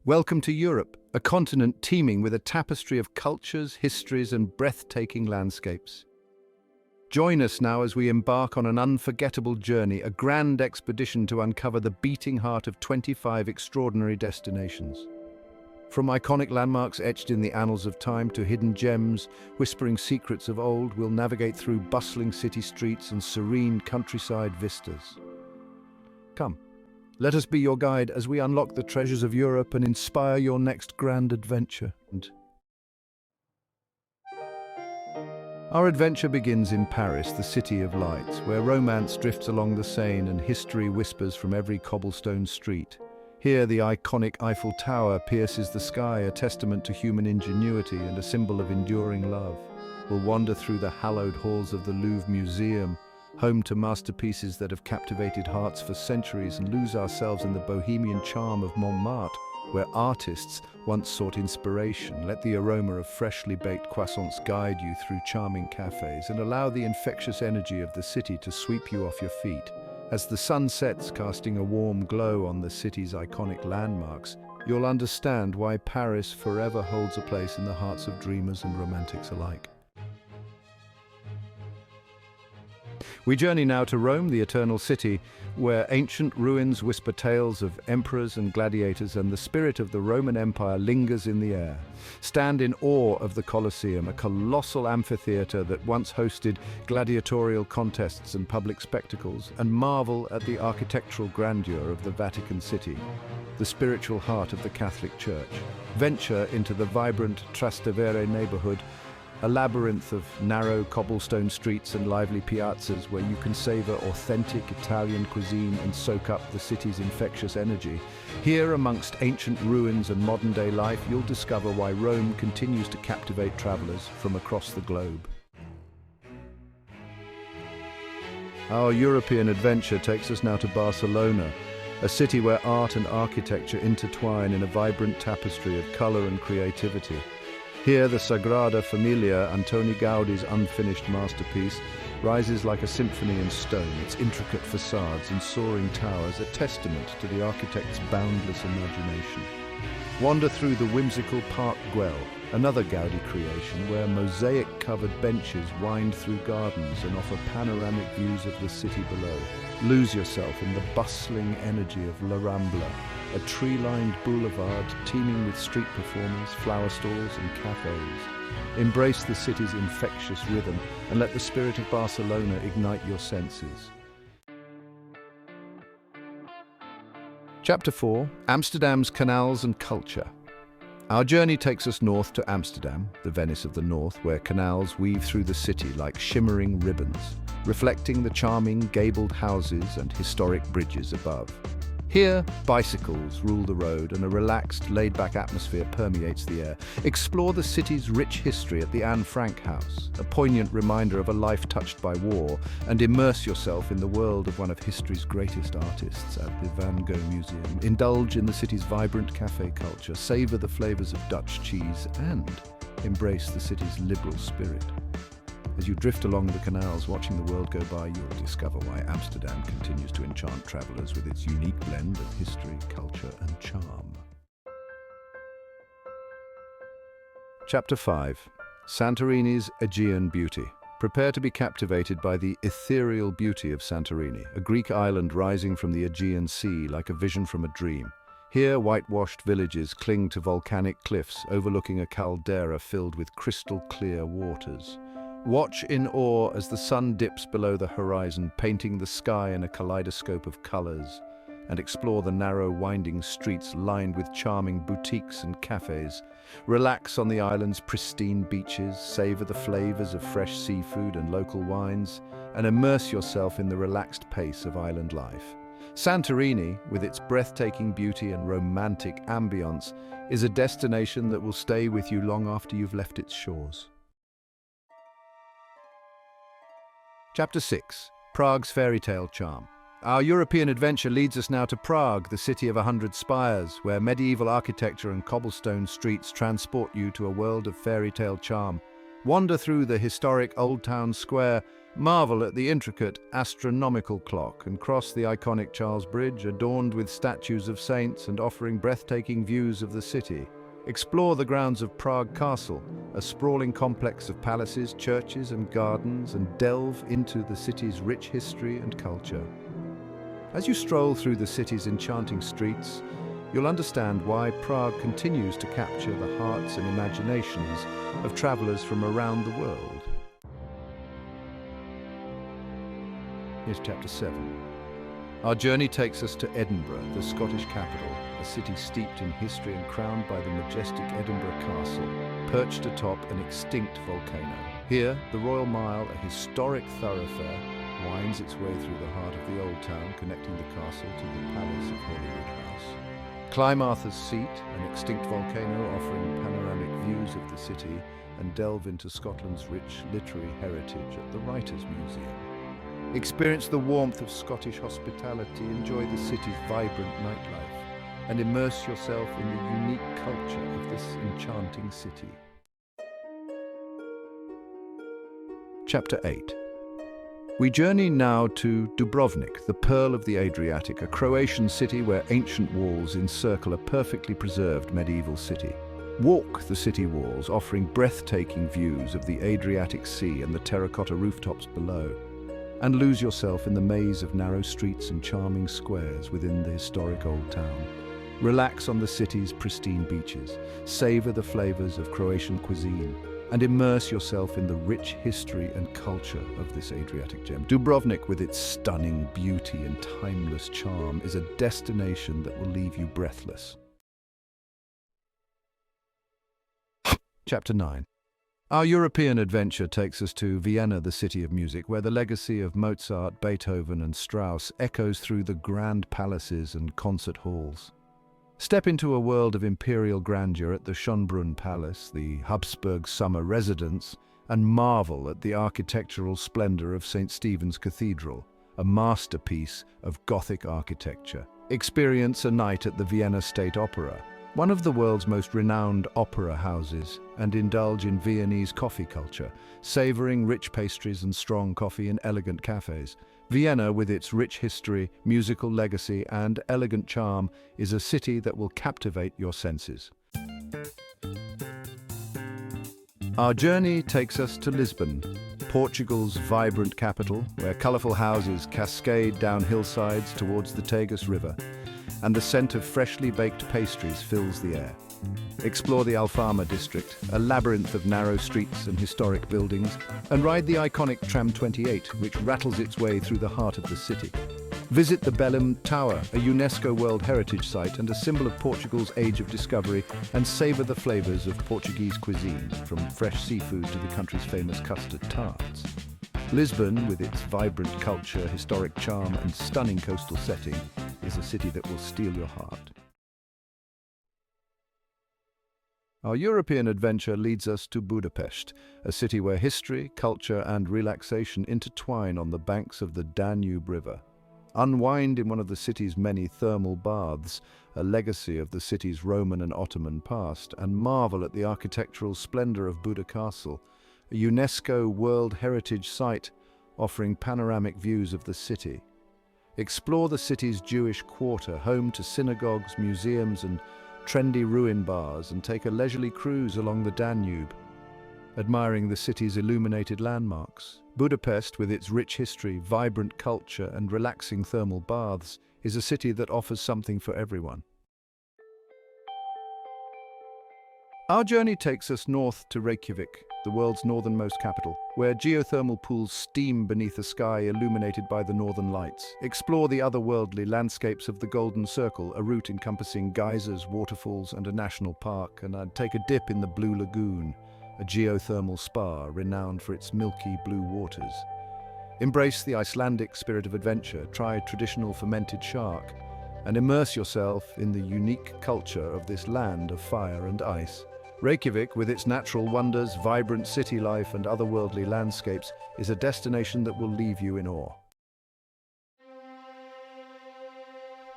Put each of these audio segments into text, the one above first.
Welcome to Europe, a continent teeming with a tapestry of cultures, histories, and breathtaking landscapes. Join us now as we embark on an unforgettable journey, a grand expedition to uncover the beating heart of 25 extraordinary destinations. From iconic landmarks etched in the annals of time to hidden gems, whispering secrets of old, we'll navigate through bustling city streets and serene countryside vistas. Come, let us be your guide as we unlock the treasures of Europe and inspire your next grand adventure. Our adventure begins in Paris, the city of lights, where romance drifts along the Seine and history whispers from every cobblestone street. Here, the iconic Eiffel Tower pierces the sky, a testament to human ingenuity and a symbol of enduring love. We'll wander through the hallowed halls of the Louvre Museum, home to masterpieces that have captivated hearts for centuries, and lose ourselves in the bohemian charm of Montmartre, where artists once sought inspiration. Let the aroma of freshly baked croissants guide you through charming cafes, and allow the infectious energy of the city to sweep you off your feet. As the sun sets, casting a warm glow on the city's iconic landmarks, you'll understand why Paris forever holds a place in the hearts of dreamers and romantics alike. We journey now to Rome, the Eternal City, where ancient ruins whisper tales of emperors and gladiators, and the spirit of the Roman Empire lingers in the air. Stand in awe of the Colosseum, a colossal amphitheater that once hosted gladiatorial contests and public spectacles, and marvel at the architectural grandeur of the Vatican City, the spiritual heart of the Catholic Church. Venture into the vibrant Trastevere neighborhood, a labyrinth of narrow cobblestone streets and lively piazzas where you can savor authentic Italian cuisine and soak up the city's infectious energy. Here, amongst ancient ruins and modern-day life, you'll discover why Rome continues to captivate travelers from across the globe. Our European adventure takes us now to Barcelona, a city where art and architecture intertwine in a vibrant tapestry of color and creativity. Here, the Sagrada Familia, Antoni Gaudi's unfinished masterpiece, rises like a symphony in stone, its intricate facades and soaring towers a testament to the architect's boundless imagination. Wander through the whimsical Park Güell, another Gaudi creation where mosaic-covered benches wind through gardens and offer panoramic views of the city below. Lose yourself in the bustling energy of La Rambla, a tree-lined boulevard teeming with street performers, flower stalls and cafes. Embrace the city's infectious rhythm and let the spirit of Barcelona ignite your senses. Chapter 4: Amsterdam's Canals and Culture. Our journey takes us north to Amsterdam, the Venice of the North, where canals weave through the city like shimmering ribbons, reflecting the charming gabled houses and historic bridges above. Here, bicycles rule the road and a relaxed, laid-back atmosphere permeates the air. Explore the city's rich history at the Anne Frank House, a poignant reminder of a life touched by war, and immerse yourself in the world of one of history's greatest artists at the Van Gogh Museum. Indulge in the city's vibrant cafe culture, savor the flavors of Dutch cheese, and embrace the city's liberal spirit. As you drift along the canals, watching the world go by, you'll discover why Amsterdam continues to enchant travelers with its unique blend of history, culture, and charm. Chapter 5: Santorini's Aegean Beauty. Prepare to be captivated by the ethereal beauty of Santorini, a Greek island rising from the Aegean Sea like a vision from a dream. Here, whitewashed villages cling to volcanic cliffs overlooking a caldera filled with crystal-clear waters. Watch in awe as the sun dips below the horizon, painting the sky in a kaleidoscope of colors, and explore the narrow, winding streets lined with charming boutiques and cafes. Relax on the island's pristine beaches, savor the flavors of fresh seafood and local wines, and immerse yourself in the relaxed pace of island life. Santorini, with its breathtaking beauty and romantic ambience, is a destination that will stay with you long after you've left its shores. Chapter 6: Prague's Fairy Tale Charm. Our European adventure leads us now to Prague, the city of 100 spires, where medieval architecture and cobblestone streets transport you to a world of fairy tale charm. Wander through the historic Old Town Square, Marvel at the intricate astronomical clock and cross the iconic Charles Bridge, adorned with statues of saints and offering breathtaking views of the city. Explore the grounds of Prague Castle, a sprawling complex of palaces, churches and gardens, and delve into the city's rich history and culture. As you stroll through the city's enchanting streets, you'll understand why Prague continues to capture the hearts and imaginations of travelers from around the world. Here's Chapter 7. Our journey takes us to Edinburgh, the Scottish capital, a city steeped in history and crowned by the majestic Edinburgh Castle, perched atop an extinct volcano. Here, the Royal Mile, a historic thoroughfare, winds its way through the heart of the old town, connecting the castle to the palace of Holyrood House. Climb Arthur's Seat, an extinct volcano offering panoramic views of the city, and delve into Scotland's rich literary heritage at the Writers' Museum. Experience the warmth of Scottish hospitality, enjoy the city's vibrant nightlife, and immerse yourself in the unique culture of this enchanting city. Chapter 8. We journey now to Dubrovnik, the Pearl of the Adriatic, a Croatian city where ancient walls encircle a perfectly preserved medieval city. Walk the city walls, offering breathtaking views of the Adriatic Sea and the terracotta rooftops below, and lose yourself in the maze of narrow streets and charming squares within the historic old town. Relax on the city's pristine beaches, savor the flavors of Croatian cuisine, and immerse yourself in the rich history and culture of this Adriatic gem. Dubrovnik, with its stunning beauty and timeless charm, is a destination that will leave you breathless. Chapter 9. Our European adventure takes us to Vienna, the city of music, where the legacy of Mozart, Beethoven and Strauss echoes through the grand palaces and concert halls. Step into a world of imperial grandeur at the Schönbrunn Palace, the Habsburg summer residence, and marvel at the architectural splendor of St. Stephen's Cathedral, a masterpiece of Gothic architecture. Experience a night at the Vienna State Opera, one of the world's most renowned opera houses, and indulge in Viennese coffee culture, savoring rich pastries and strong coffee in elegant cafes. Vienna, with its rich history, musical legacy, and elegant charm, is a city that will captivate your senses. Our journey takes us to Lisbon, Portugal's vibrant capital, where colourful houses cascade down hillsides towards the Tagus River, and the scent of freshly baked pastries fills the air. Explore the Alfama district, a labyrinth of narrow streets and historic buildings, and ride the iconic Tram 28, which rattles its way through the heart of the city. Visit the Belém Tower, a UNESCO World Heritage Site and a symbol of Portugal's age of discovery, and savor the flavors of Portuguese cuisine, from fresh seafood to the country's famous custard tarts. Lisbon, with its vibrant culture, historic charm, and stunning coastal setting, is a city that will steal your heart. Our European adventure leads us to Budapest, a city where history, culture, and relaxation intertwine on the banks of the Danube River. Unwind in one of the city's many thermal baths, a legacy of the city's Roman and Ottoman past, and marvel at the architectural splendor of Buda Castle, a UNESCO World Heritage Site offering panoramic views of the city. Explore the city's Jewish quarter, home to synagogues, museums, and trendy ruin bars, and take a leisurely cruise along the Danube, admiring the city's illuminated landmarks. Budapest, with its rich history, vibrant culture, and relaxing thermal baths, is a city that offers something for everyone. Our journey takes us north to Reykjavik, the world's northernmost capital, where geothermal pools steam beneath a sky illuminated by the northern lights. Explore the otherworldly landscapes of the Golden Circle, a route encompassing geysers, waterfalls, and a national park, and take a dip in the Blue Lagoon, a geothermal spa renowned for its milky blue waters. Embrace the Icelandic spirit of adventure, try traditional fermented shark, and immerse yourself in the unique culture of this land of fire and ice. Reykjavik, with its natural wonders, vibrant city life, and otherworldly landscapes, is a destination that will leave you in awe.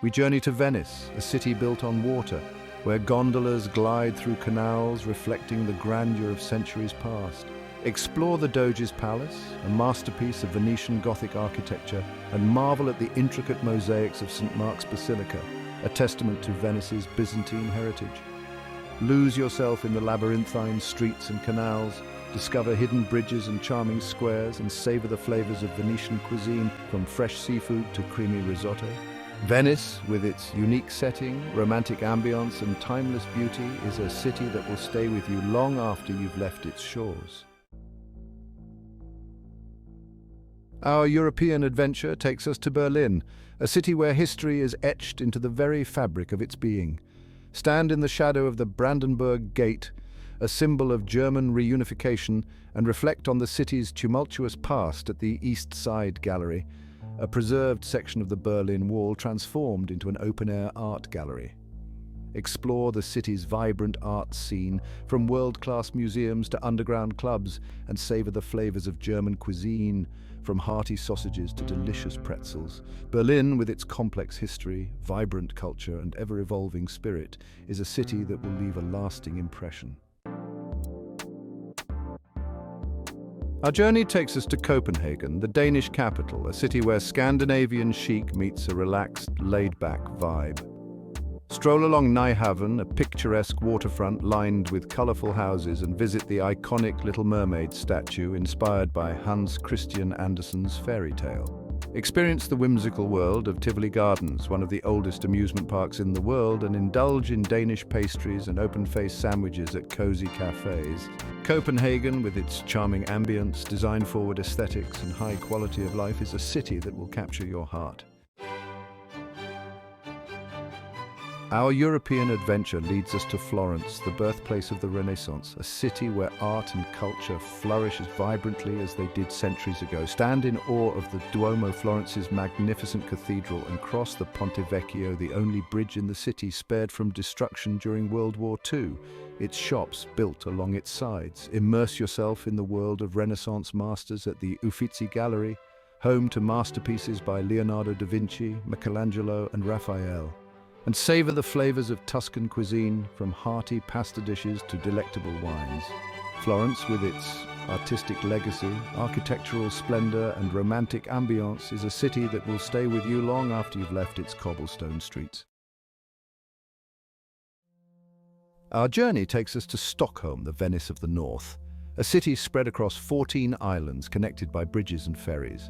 We journey to Venice, a city built on water, where gondolas glide through canals reflecting the grandeur of centuries past. Explore the Doge's Palace, a masterpiece of Venetian Gothic architecture, and marvel at the intricate mosaics of St. Mark's Basilica, a testament to Venice's Byzantine heritage. Lose yourself in the labyrinthine streets and canals, discover hidden bridges and charming squares, and savor the flavors of Venetian cuisine, from fresh seafood to creamy risotto. Venice, with its unique setting, romantic ambience, and timeless beauty, is a city that will stay with you long after you've left its shores. Our European adventure takes us to Berlin, a city where history is etched into the very fabric of its being. Stand in the shadow of the Brandenburg Gate, a symbol of German reunification, and reflect on the city's tumultuous past at the East Side Gallery, a preserved section of the Berlin Wall transformed into an open-air art gallery. Explore the city's vibrant art scene, from world-class museums to underground clubs, and savor the flavors of German cuisine, from hearty sausages to delicious pretzels. Berlin, with its complex history, vibrant culture, and ever-evolving spirit, is a city that will leave a lasting impression. Our journey takes us to Copenhagen, the Danish capital, a city where Scandinavian chic meets a relaxed, laid-back vibe. Stroll along Nyhavn, a picturesque waterfront lined with colorful houses, and visit the iconic Little Mermaid statue inspired by Hans Christian Andersen's fairy tale. Experience the whimsical world of Tivoli Gardens, one of the oldest amusement parks in the world, and indulge in Danish pastries and open-faced sandwiches at cozy cafes. Copenhagen, with its charming ambience, design-forward aesthetics, and high quality of life, is a city that will capture your heart. Our European adventure leads us to Florence, the birthplace of the Renaissance, a city where art and culture flourish as vibrantly as they did centuries ago. Stand in awe of the Duomo, Florence's magnificent cathedral, and cross the Ponte Vecchio, the only bridge in the city spared from destruction during World War II, its shops built along its sides. Immerse yourself in the world of Renaissance masters at the Uffizi Gallery, home to masterpieces by Leonardo da Vinci, Michelangelo, and Raphael. And savor the flavors of Tuscan cuisine, from hearty pasta dishes to delectable wines. Florence, with its artistic legacy, architectural splendor, and romantic ambience, is a city that will stay with you long after you've left its cobblestone streets. Our journey takes us to Stockholm, the Venice of the North, a city spread across 14 islands connected by bridges and ferries.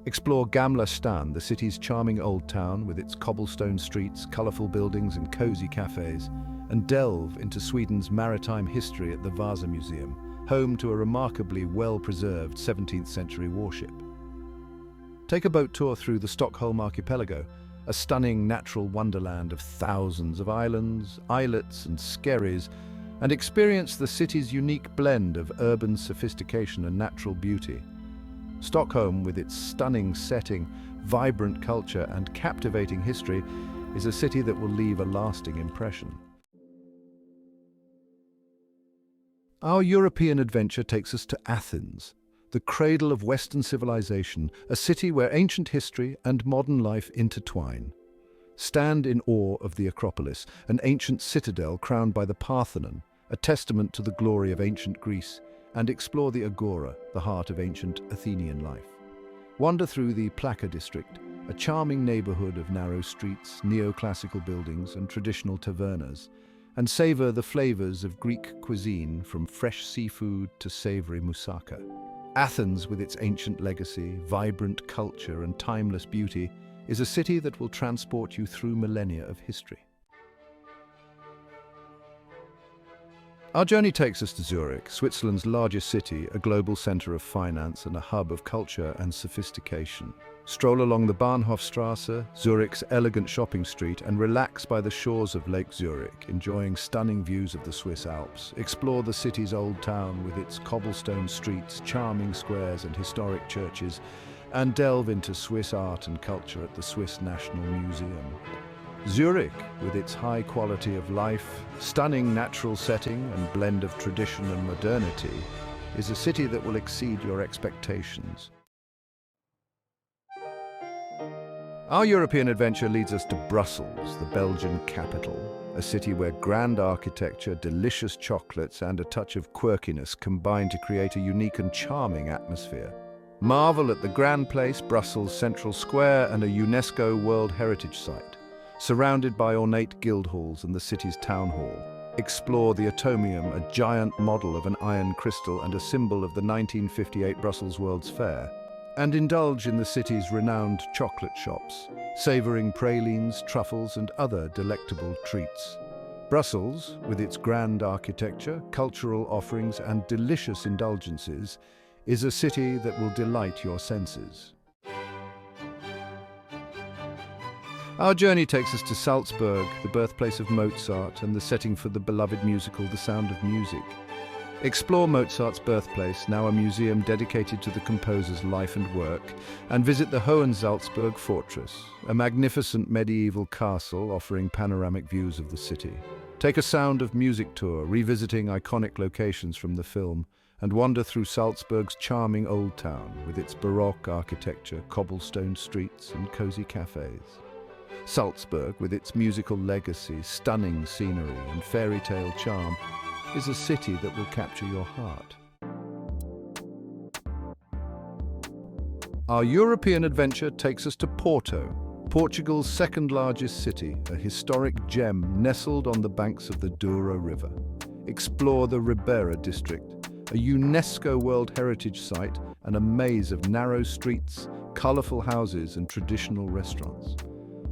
Explore Gamla stan, the city's charming old town with its cobblestone streets, colorful buildings, and cozy cafes, and delve into Sweden's maritime history at the Vasa Museum, home to a remarkably well-preserved 17th century warship. Take a boat tour through the Stockholm archipelago, a stunning natural wonderland of thousands of islands, islets, and skerries, and experience the city's unique blend of urban sophistication and natural beauty. Stockholm, with its stunning setting, vibrant culture, and captivating history, is a city that will leave a lasting impression. Our European adventure takes us to Athens, the cradle of Western civilization, a city where ancient history and modern life intertwine. Stand in awe of the Acropolis, an ancient citadel crowned by the Parthenon, a testament to the glory of ancient Greece, and explore the Agora, the heart of ancient Athenian life. Wander through the Plaka district, a charming neighborhood of narrow streets, neoclassical buildings, and traditional tavernas, and savor the flavors of Greek cuisine, from fresh seafood to savory moussaka. Athens, with its ancient legacy, vibrant culture, and timeless beauty, is a city that will transport you through millennia of history. Our journey takes us to Zurich, Switzerland's largest city, a global center of finance and a hub of culture and sophistication. Stroll along the Bahnhofstrasse, Zurich's elegant shopping street, and relax by the shores of Lake Zurich, enjoying stunning views of the Swiss Alps. Explore the city's old town with its cobblestone streets, charming squares, and historic churches, and delve into Swiss art and culture at the Swiss National Museum. Zurich, with its high quality of life, stunning natural setting, and blend of tradition and modernity, is a city that will exceed your expectations. Our European adventure leads us to Brussels, the Belgian capital, a city where grand architecture, delicious chocolates, and a touch of quirkiness combine to create a unique and charming atmosphere. Marvel at the grand place, Brussels Central Square, and a UNESCO World Heritage Site. Surrounded by ornate guild halls and the city's town hall. Explore the Atomium, a giant model of an iron crystal and a symbol of the 1958 Brussels World's Fair. And indulge in the city's renowned chocolate shops, savouring pralines, truffles, and other delectable treats. Brussels, with its grand architecture, cultural offerings, and delicious indulgences, is a city that will delight your senses. Our journey takes us to Salzburg, the birthplace of Mozart and the setting for the beloved musical The Sound of Music. Explore Mozart's birthplace, now a museum dedicated to the composer's life and work, and visit the Hohensalzburg Fortress, a magnificent medieval castle offering panoramic views of the city. Take a Sound of Music tour, revisiting iconic locations from the film, and wander through Salzburg's charming old town with its Baroque architecture, cobblestone streets, and cozy cafes. Salzburg, with its musical legacy, stunning scenery, and fairy tale charm, is a city that will capture your heart. Our European adventure takes us to Porto, Portugal's second largest city, a historic gem nestled on the banks of the Douro River. Explore the Ribeira district, a UNESCO World Heritage Site and a maze of narrow streets, colourful houses and traditional restaurants.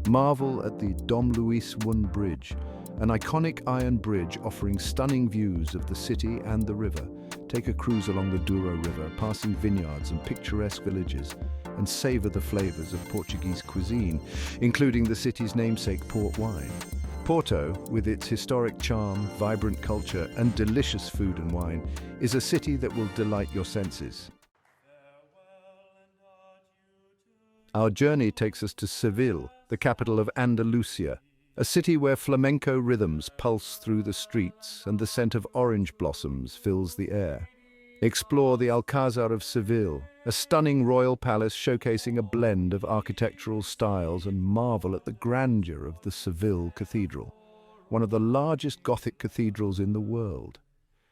Marvel at the Dom Luís I Bridge, an iconic iron bridge offering stunning views of the city and the river. Take a cruise along the Douro River, passing vineyards and picturesque villages, and savour the flavours of Portuguese cuisine, including the city's namesake port wine. Porto, with its historic charm, vibrant culture, and delicious food and wine, is a city that will delight your senses. Our journey takes us to Seville, the capital of Andalusia, a city where flamenco rhythms pulse through the streets and the scent of orange blossoms fills the air. Explore the Alcázar of Seville, a stunning royal palace showcasing a blend of architectural styles, and marvel at the grandeur of the Seville Cathedral, one of the largest Gothic cathedrals in the world.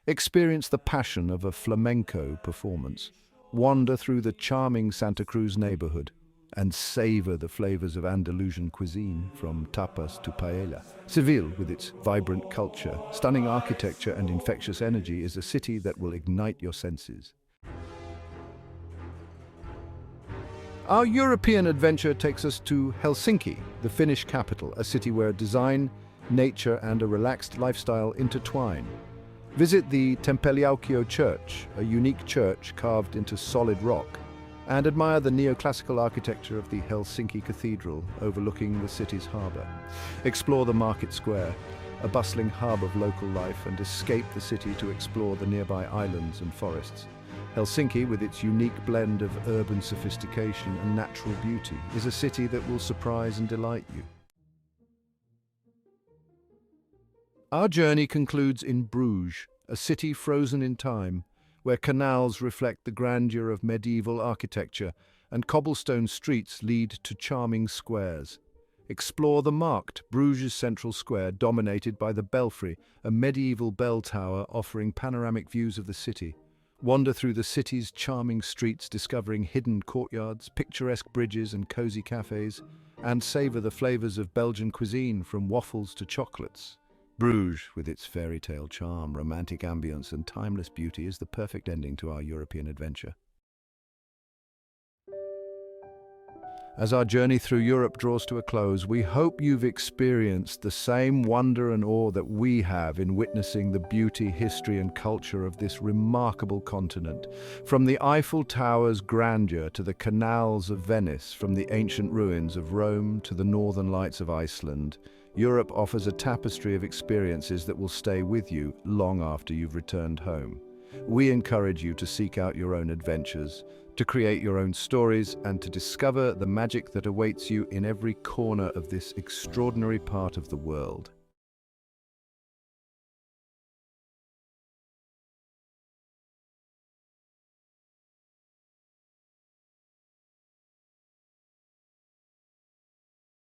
Experience the passion of a flamenco performance, wander through the charming Santa Cruz neighborhood, and savor the flavors of Andalusian cuisine, from tapas to paella. Seville, with its vibrant culture, stunning architecture, and infectious energy, is a city that will ignite your senses. Our European adventure takes us to Helsinki, the Finnish capital, a city where design, nature, and a relaxed lifestyle intertwine. Visit the Tempeliaukio Church, a unique church carved into solid rock, and admire the neoclassical architecture of the Helsinki Cathedral overlooking the city's harbour. Explore the market square, a bustling hub of local life, and escape the city to explore the nearby islands and forests. Helsinki, with its unique blend of urban sophistication and natural beauty, is a city that will surprise and delight you. Our journey concludes in Bruges, a city frozen in time, where canals reflect the grandeur of medieval architecture and cobblestone streets lead to charming squares. Explore the marked Bruges Central Square, dominated by the Belfry, a medieval bell tower offering panoramic views of the city. Wander through the city's charming streets, discovering hidden courtyards, picturesque bridges and cozy cafes, and savor the flavors of Belgian cuisine, from waffles to chocolates. Bruges, with its fairy tale charm, romantic ambience, and timeless beauty, is the perfect ending to our European adventure. As our journey through Europe draws to a close, we hope you've experienced the same wonder and awe that we have in witnessing the beauty, history, and culture of this remarkable continent. From the Eiffel Tower's grandeur to the canals of Venice, from the ancient ruins of Rome to the northern lights of Iceland, Europe offers a tapestry of experiences that will stay with you long after you've returned home. We encourage you to seek out your own adventures, to create your own stories, and to discover the magic that awaits you in every corner of this extraordinary part of the world.